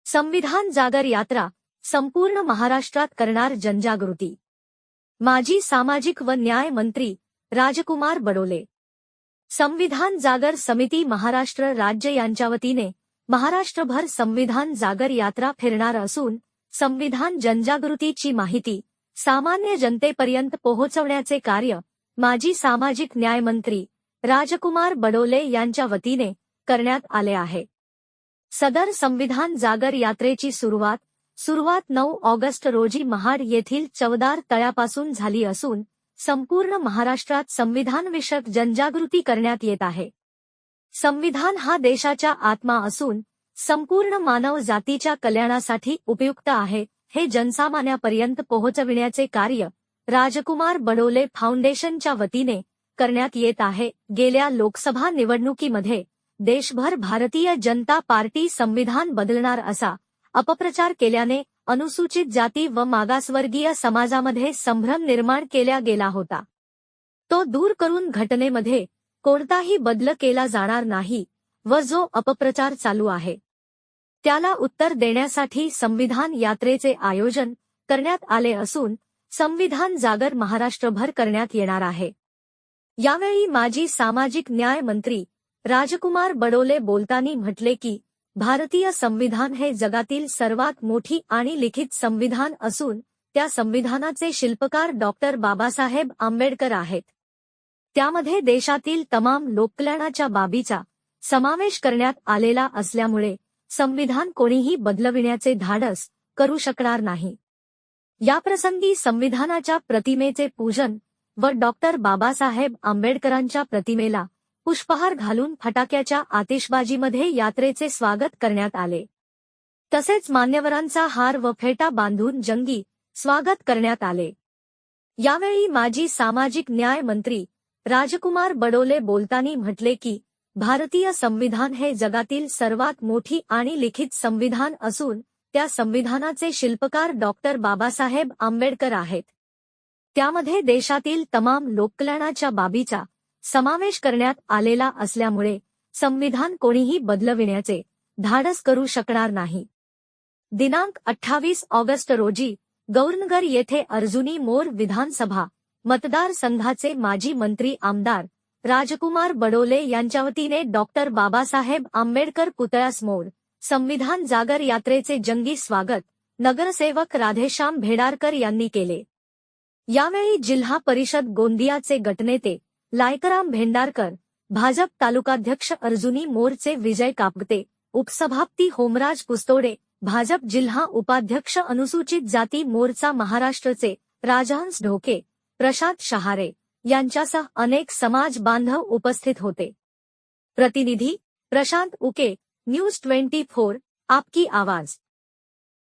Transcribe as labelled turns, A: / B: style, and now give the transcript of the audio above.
A: संविधान जागर यात्रा संपूर्ण महाराष्ट्रात करणार जनजागृती। माजी सामाजिक व न्याय मंत्री राजकुमार बडोले। संविधान जागर समिती महाराष्ट्र राज्य यांच्या वतीने महाराष्ट्रभर संविधान जागर यात्रा फिरणार असून संविधान जनजागृतीची माहिती सामान्य जनतेपर्यंत पोहोचवण्याचे कार्य माजी सामाजिक न्याय मंत्री राजकुमार बडोले यांच्या वतीने करण्यात आले आहे। सदर संविधान जागर यात्रेची सुरुवात 9 ऑगस्ट रोजी महाड येथील चवदार तळ्यापासून झाली असून संपूर्ण महाराष्ट्रात संविधानविषयक जनजागृती करण्यात येत आहे। संविधान हा देशाचा आत्मा असून संपूर्ण मानव जातीच्या कल्याणासाठी उपयुक्त आहे हे जनसामान्यापर्यंत पोहोचविण्याचे कार्य राजकुमार बडोले फाउंडेशनच्या वतीने करण्यात येत आहे। गेल्या लोकसभा निवडणुकीमध्ये देशभर भारतीय जनता पार्टी संविधान बदलणार असा अपप्रचार केल्याने अनुसूचित जाती व मागासवर्गीय समाजामध्ये संभ्रम निर्माण केला गेला होता। तो दूर करून घटनेमध्ये कोणताही बदल केला जाणार नाही व जो अपप्रचार चालू आहे त्याला उत्तर देण्यासाठी संविधान यात्रेचे आयोजन करण्यात आले असून संविधान जागर महाराष्ट्रभर करण्यात येणार आहे। यावेळी माजी सामाजिक न्याय मंत्री राजकुमार बडोले बोलताना म्हटले की भारतीय संविधान हे जगातील सर्वात मोठी आणि लिखित संविधान असून त्या संविधानाचे शिल्पकार डॉक्टर बाबासाहेब आंबेडकर आहेत। त्यामध्ये देशातील तमाम लोककल्याणाच्या बाबीचा समावेश करण्यात आलेला असल्यामुळे संविधान कोणीही बदलविण्याचे धाडस करू शकणार नाही। याप्रसंगी संविधानाच्या प्रतिमेचे पूजन व डॉक्टर बाबासाहेब आंबेडकरांच्या प्रतिमेला पुष्पहार घालून फटाक्याच्या आतिषबाजीमध्ये यात्रेचे स्वागत करण्यात आले। तसेच मान्यवरांचा हार व फेटा बांधून जंगी स्वागत करण्यात आले। यावेळी माजी सामाजिक न्याय मंत्री राजकुमार बडोले बोलताना म्हटले की भारतीय संविधान हे जगातील सर्वात मोठी आणि लिखित संविधान असून त्या संविधानाचे शिल्पकार डॉक्टर बाबासाहेब आंबेडकर आहेत। त्यामध्ये देशातील तमाम लोककल्याणाच्या बाबीचा समावेश करण्यात आलेला असल्यामुळे संविधान कोणीही बदलविण्याचे धाडस करू शकणार नाही। दिनांक 28 ऑगस्ट रोजी गौरनगर येथे अर्जुनी मोर विधानसभा मतदारसंघाचे माजी मंत्री आमदार राजकुमार बडोले यांच्या वतीने डॉक्टर बाबासाहेब आंबेडकर पुतळ्यासमोर संविधान जागर यात्रेचे जंगी स्वागत नगरसेवक राधेश्याम भेडारकर यांनी केले। यावेळी जिल्हा परिषद गोंदियाचे गटनेते लायकराम भेंडारकर, भाजप तालुकाध्यक्ष अर्जुनी मोरचे विजय कापगते, उपसभापती होमराज पुस्तोडे, भाजप जिल्हा उपाध्यक्ष अनुसूचित जाती मोर्चा महाराष्ट्रचे राजहंस ढोके, प्रशांत शहारे यांच्यासह अनेक समाज बांधव उपस्थित होते। प्रतिनिधी प्रशांत उके, न्यूज 24, आपकी आवाज।